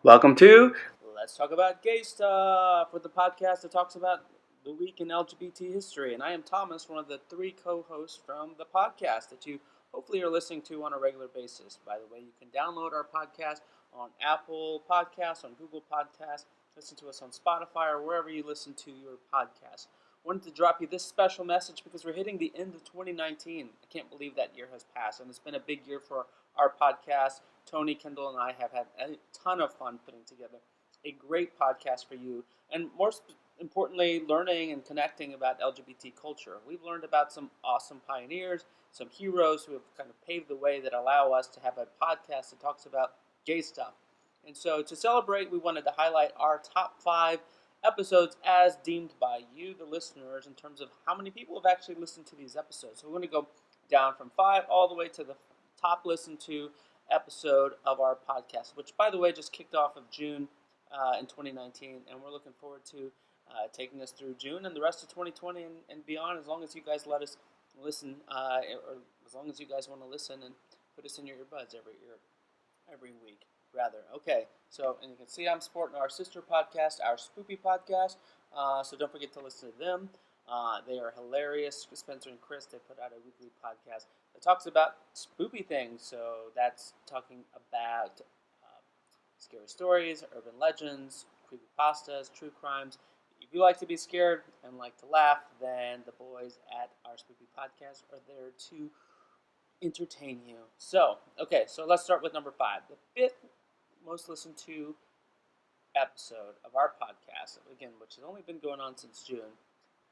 Welcome to Let's Talk About Gay Stuff, with the podcast that talks about the week in LGBT history. And I am Thomas, one of the three co-hosts from the podcast that you hopefully are listening to on a regular basis. By the way, you can download our podcast on Apple Podcasts, on Google Podcasts, listen to us on Spotify, or wherever you listen to your podcasts. Wanted to drop you this special message because we're hitting the end of 2019. I can't believe that year has passed, and it's been a big year for our podcast. Tony, Kendall, and I have had a ton of fun putting together a great podcast for you, and importantly, learning and connecting about LGBT culture. We've learned about some awesome pioneers, some heroes who have kind of paved the way that allow us to have a podcast that talks about gay stuff. And so to celebrate, we wanted to highlight our top 5 episodes as deemed by you, the listeners, in terms of how many people have actually listened to these episodes. So we're going to go down from 5 all the way to the top listened to episode of our podcast, which, by the way, just kicked off of June in 2019, and we're looking forward to taking us through June and the rest of 2020 and beyond, as long as you guys let us listen, or as long as you guys want to listen and put us in your earbuds every week. Okay, so, and you can see I'm supporting our sister podcast, our Spoopy podcast, so don't forget to listen to them. They are hilarious. Spencer and Chris, they put out a weekly podcast that talks about spoopy things. So that's talking about scary stories, urban legends, creepypastas, true crimes. If you like to be scared and like to laugh, then the boys at our Spoopy podcast are there to entertain you. So let's start with number 5. The 5th most listened to episode of our podcast, again, which has only been going on since June,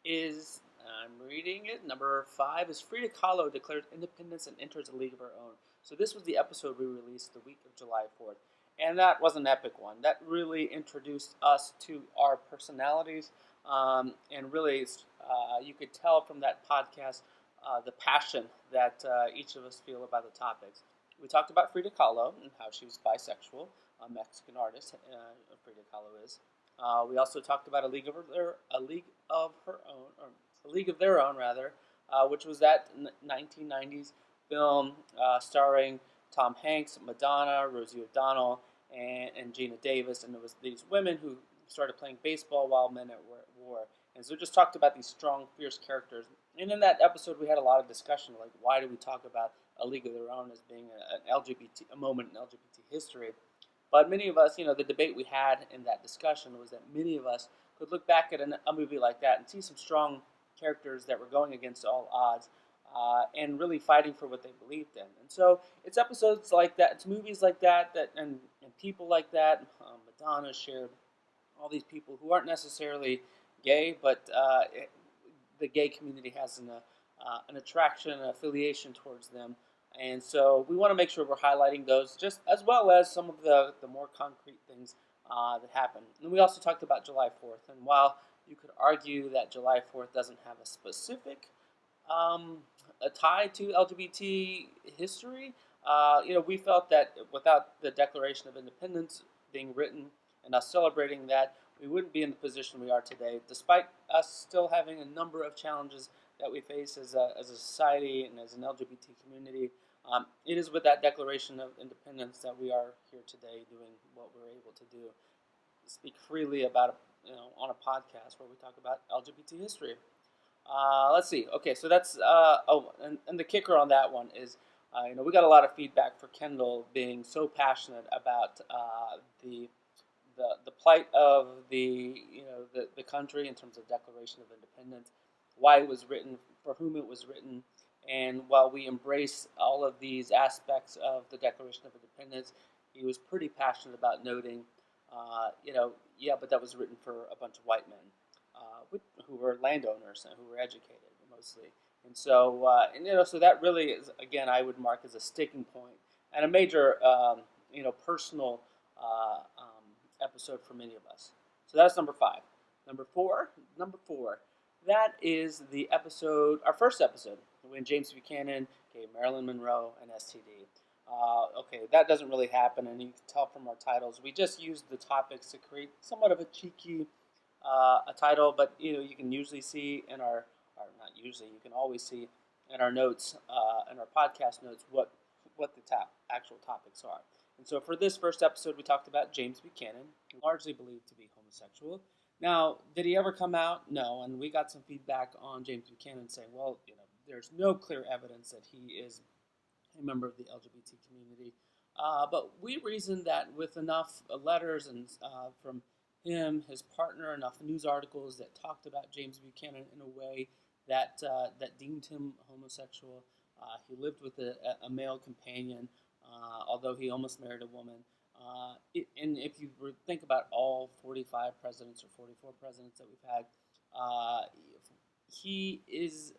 is, I'm reading it, number 5 is Frida Kahlo declares independence and enters a league of her own. So this was the episode we released the week of July 4th. And that was an epic one. That really introduced us to our personalities. And really, you could tell from that podcast the passion that each of us feel about the topics. We talked about Frida Kahlo and how she was bisexual, a Mexican artist, Frida Kahlo is. We also talked about a league of their own, which was that 1990s film starring Tom Hanks, Madonna, Rosie O'Donnell, and Gina Davis, and it was these women who started playing baseball while men were at war. And so just talked about these strong, fierce characters. And in that episode, we had a lot of discussion, like why do we talk about a league of their own as being a moment in LGBT history? But many of us, the debate we had in that discussion was that many of us could look back at a movie like that and see some strong characters that were going against all odds and really fighting for what they believed in. And so it's episodes like that, it's movies like that, and people like that. Madonna shared all these people who aren't necessarily gay, but the gay community has an attraction, an affiliation towards them. And so we want to make sure we're highlighting those, just as well as some of the more concrete things that happen. And we also talked about July 4th. And while you could argue that July 4th doesn't have a specific a tie to LGBT history, we felt that without the Declaration of Independence being written and us celebrating that, we wouldn't be in the position we are today, despite us still having a number of challenges that we face as a society and as an LGBT community. It is with that Declaration of Independence that we are here today doing what we're able to do. Speak freely about on a podcast where we talk about LGBT history. Let's see. Okay, so that's and the kicker on that one is, we got a lot of feedback for Kendall being so passionate about the plight of the country in terms of Declaration of Independence, why it was written, for whom it was written, and while we embrace all of these aspects of the Declaration of Independence, he was pretty passionate about noting, but that was written for a bunch of white men who were landowners and who were educated mostly. And so, so that really is, again, I would mark as a sticking point and a major, personal episode for many of us. So that's number 5. Number four, that is the episode, our first episode, when James Buchanan gave Marilyn Monroe an STD. That doesn't really happen, and you can tell from our titles. We just used the topics to create somewhat of a cheeky a title, but you can usually see in not usually, you can always see in our notes, in our podcast notes, what the actual topics are. And so for this first episode, we talked about James Buchanan, largely believed to be homosexual. Now, did he ever come out? No, and we got some feedback on James Buchanan saying, well, there's no clear evidence that he is a member of the LGBT community. But we reasoned that with enough letters and from him, his partner, enough news articles that talked about James Buchanan in a way that that deemed him homosexual. He lived with a male companion, although he almost married a woman. And if you think about all 45 presidents or 44 presidents that we've had, he is.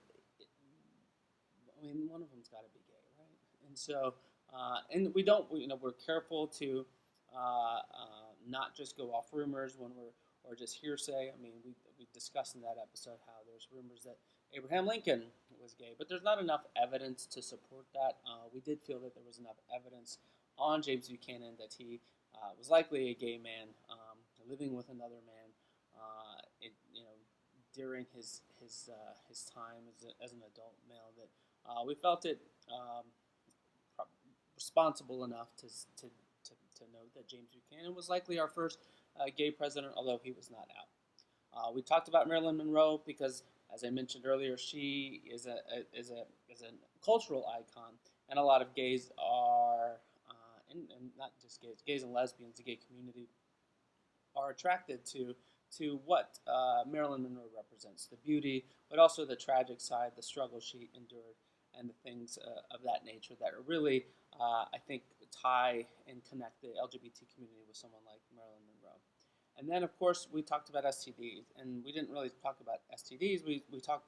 I mean, one of them's got to be gay, right? And so, and we don't, we're careful to not just go off rumors when we're, or just hearsay. I mean, we discussed in that episode how there's rumors that Abraham Lincoln was gay, but there's not enough evidence to support that. We did feel that there was enough evidence on James Buchanan that he was likely a gay man living with another man. During his time as an adult male, that we felt it responsible enough to note that James Buchanan was likely our first gay president, although he was not out. We talked about Marilyn Monroe because, as I mentioned earlier, she is a cultural icon, and a lot of gays are, and not just gays and lesbians, the gay community are attracted to what Marilyn Monroe represents, the beauty, but also the tragic side, the struggle she endured, and the things of that nature that are really, I think, tie and connect the LGBT community with someone like Marilyn Monroe. And then, of course, we talked about STDs, and we didn't really talk about STDs. We talked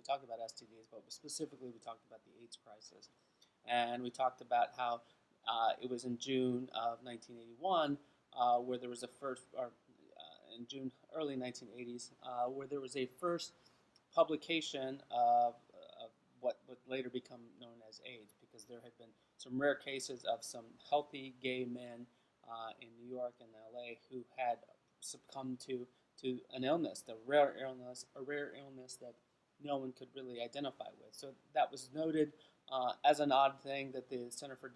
about STDs, but specifically we talked about the AIDS crisis, and we talked about how it was in June of 1981 where there was a first, or in June, early 1980s, where there was a first publication of what would later become known as AIDS, because there had been some rare cases of some healthy gay men in New York and LA who had succumbed to an illness, a rare illness that no one could really identify with. So that was noted as an odd thing that the Center for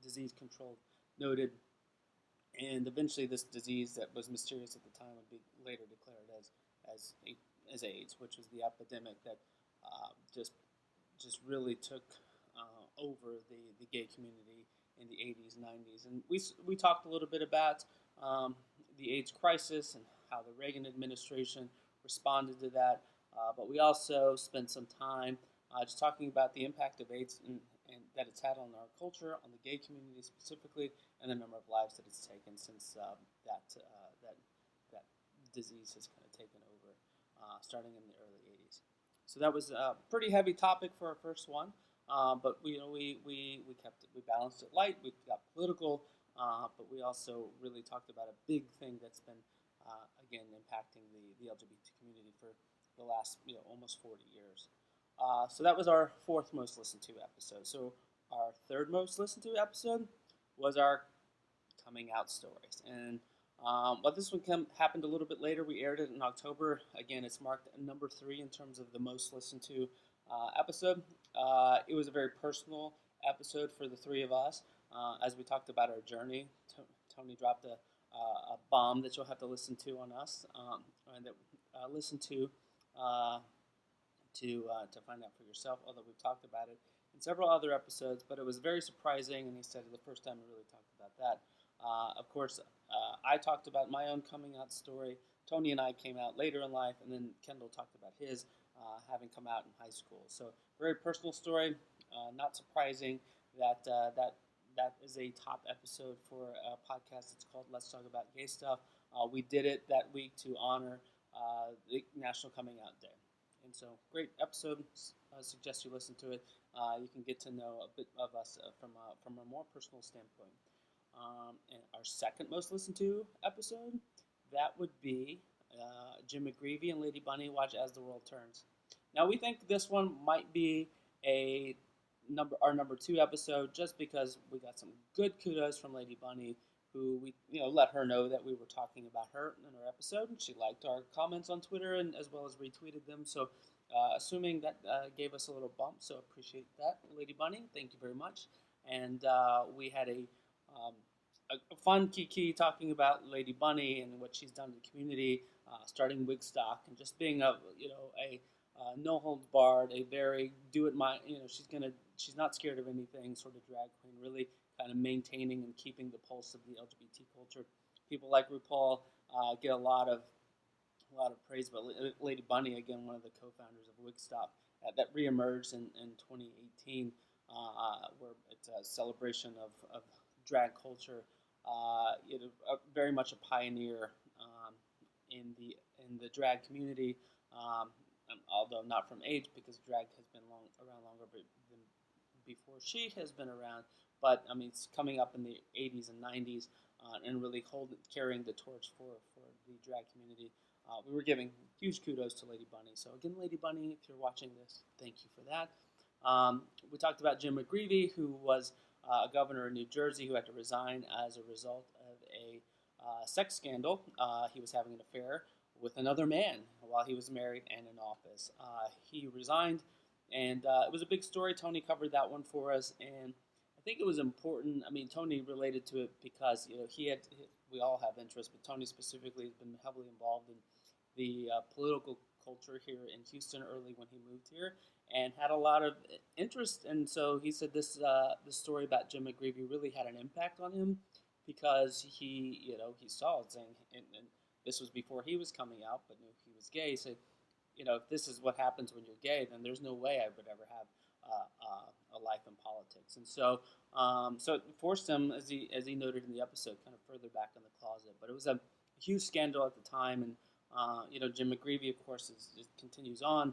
Disease Control noted. And eventually, this disease that was mysterious at the time would be later declared as AIDS, which was the epidemic that just really took over the gay community in the 80s, 90s. And we talked a little bit about the AIDS crisis and how the Reagan administration responded to that. But we also spent some time just talking about the impact of AIDS and that it's had on our culture, on the gay community specifically, and the number of lives that it's taken since that disease has kind of taken over, starting in the early 80s. So that was a pretty heavy topic for our first one, but we balanced it light. We got political, but we also really talked about a big thing that's been again impacting the LGBT community for the last almost 40 years. So that was our fourth most listened to episode. So our third most listened to episode was our coming out stories. And but this one happened a little bit later. We aired it in October. Again, it's marked number 3 in terms of the most listened to episode. It was a very personal episode for the three of us. As we talked about our journey, Tony dropped a bomb that you'll have to listen to on us, and that listen to find out for yourself, although we've talked about it in several other episodes, but it was very surprising, and he said the first time we really talked about that. Of course, I talked about my own coming out story. Tony and I came out later in life, and then Kendall talked about his having come out in high school. So very personal story, not surprising that that is a top episode for a podcast. It's called Let's Talk About Gay Stuff. We did it that week to honor the National Coming Out Day. And so, great episode. I suggest you listen to it. You can get to know a bit of us from a more personal standpoint. And our second most listened to episode, that would be Jim McGreevey and Lady Bunny Watch As the World Turns. Now, we think this one might be our number 2 episode, just because we got some good kudos from Lady Bunny, who we let her know that we were talking about her in our episode, and she liked our comments on Twitter and as well as retweeted them. So assuming that gave us a little bump, so appreciate that, Lady Bunny. Thank you very much. And we had a a fun Kiki talking about Lady Bunny and what she's done in the community, starting Wigstock and just being a no holds barred, a very do it my she's not scared of anything sort of drag queen, really kind of maintaining and keeping the pulse of the LGBT culture. People like RuPaul get a lot of praise, but Lady Bunny, again, one of the co-founders of Wigstock, that reemerged in 2018, where it's a celebration of drag culture. Very much a pioneer in the drag community, although not from age, because drag has been around longer than before she has been around. But I mean, it's coming up in the 80s and 90s, and really carrying the torch for the drag community. We were giving huge kudos to Lady Bunny. So again, Lady Bunny, if you're watching this, thank you for that. We talked about Jim McGreevey, who was a governor in New Jersey who had to resign as a result of a sex scandal. He was having an affair with another man while he was married and in office. He resigned, and it was a big story. Tony covered that one for us, and I think it was important. I mean, Tony related to it because we all have interest, but Tony specifically has been heavily involved in the political culture here in Houston early when he moved here, and had a lot of interest. And so he said this story about Jim McGreevey really had an impact on him because he saw it saying, and this was before he was coming out, but knew he was gay. He said, if this is what happens when you're gay, then there's no way I would ever have a life in politics. And so it forced him, as he noted in the episode, kind of further back in the closet. But it was a huge scandal at the time, and Jim McGreevey, of course, continues on,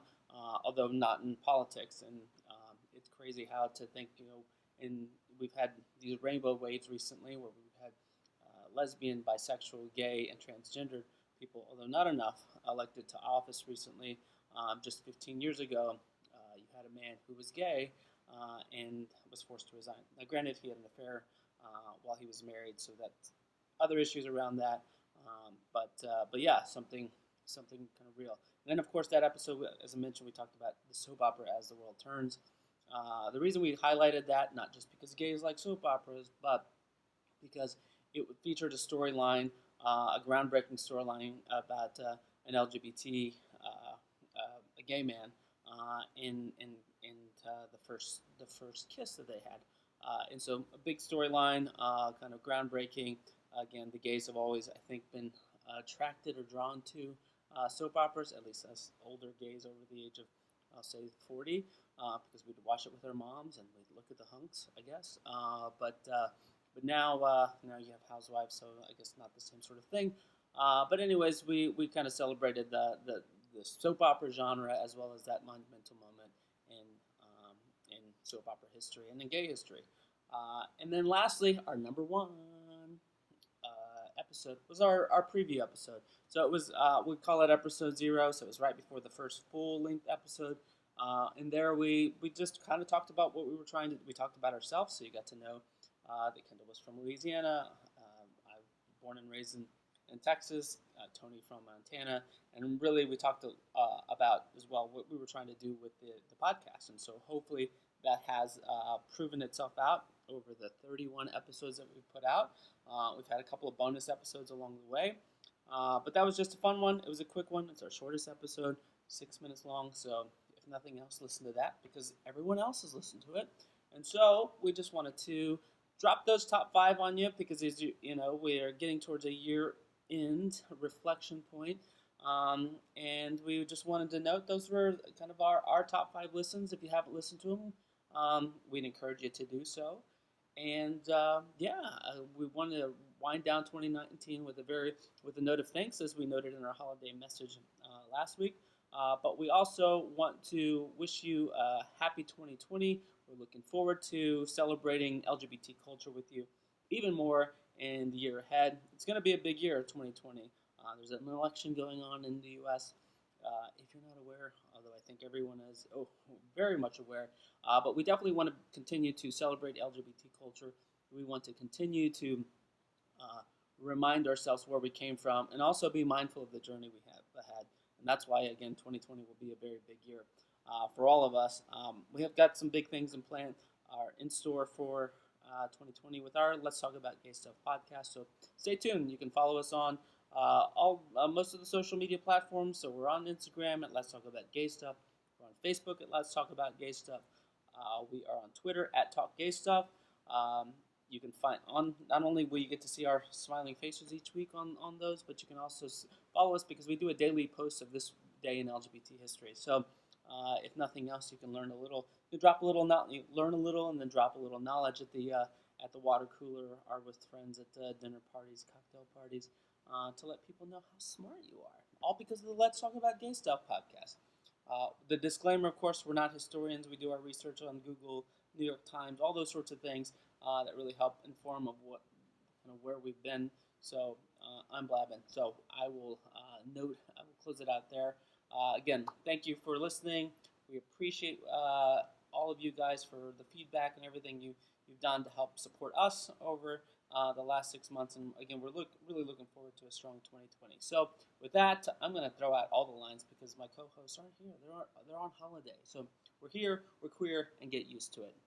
although not in politics. And it's crazy how to think, we've had these rainbow waves recently where we've had lesbian, bisexual, gay, and transgendered people, although not enough, elected to office recently. Just 15 years ago, you had a man who was gay and was forced to resign. Now, granted, he had an affair while he was married, so that's other issues around that. But yeah, something kind of real. And then, of course, that episode, as I mentioned, we talked about the soap opera As the World Turns. The reason we highlighted that, not just because gays like soap operas, but because it featured a storyline, a groundbreaking storyline about an LGBT, a gay man, in the first kiss that they had, and so a big storyline, kind of groundbreaking. Again, the gays have always, I think, been attracted or drawn to soap operas, at least us older gays over the age of, I'll say, 40, because we'd watch it with our moms and we'd look at the hunks, I guess. But now you have Housewives, so I guess not the same sort of thing. But anyways, we kind of celebrated the soap opera genre as well as that monumental moment in soap opera history and in gay history. And then lastly, our number one episode was our preview episode. So it was, we call it episode 0, so it was right before the first full-length episode. And there we just kind of talked about what we were trying to, we talked about ourselves, so you got to know that Kendall was from Louisiana. I was born and raised in Texas, Tony from Montana, and really we talked about as well what we were trying to do with the podcast. And so hopefully that has proven itself out over the 31 episodes that we've put out. We've had a couple of bonus episodes along the way, but that was just a fun one. It was a quick one. It's our shortest episode, 6 minutes long, so if nothing else, listen to that because everyone else has listened to it. And so we just wanted to drop those top 5 on you because, as we are getting towards a year-end reflection point, and we just wanted to note those were kind of our top 5 listens. If you haven't listened to them, we'd encourage you to do so. And we wanted to wind down 2019 with a note of thanks, as we noted in our holiday message last week. But we also want to wish you a happy 2020. We're looking forward to celebrating LGBT culture with you even more in the year ahead. It's going to be a big year, 2020. There's an election going on in the U.S. If you're not aware, although I think everyone is very much aware, but we definitely want to continue to celebrate LGBT culture. We want to continue to remind ourselves where we came from and also be mindful of the journey we have ahead. And that's why, again, 2020 will be a very big year for all of us. We have got some big things in store for 2020 with our Let's Talk About Gay Stuff podcast. So stay tuned. You can follow us on most of the social media platforms. So we're on Instagram at Let's Talk About Gay Stuff. We're on Facebook at Let's Talk About Gay Stuff. We are on Twitter at Talk Gay Stuff. You can find on, not only will you get to see our smiling faces each week on those, but you can also follow us because we do a daily post of this day in LGBT history. So if nothing else, you can learn a little. You drop a little, you learn a little, and then drop a little knowledge at the water cooler, or with friends at dinner parties, cocktail parties, to let people know how smart you are. All because of the Let's Talk About Gay Stuff podcast. The disclaimer, of course, we're not historians. We do our research on Google, New York Times, all those sorts of things that really help inform of where we've been. So I'm blabbing. So I will close it out there. Again, thank you for listening. We appreciate all of you guys for the feedback and everything you've done to help support us over the last 6 months. And again, we're really looking forward to a strong 2020. So with that, I'm going to throw out all the lines because my co-hosts aren't here. They're on holiday. So we're here, we're queer, and get used to it.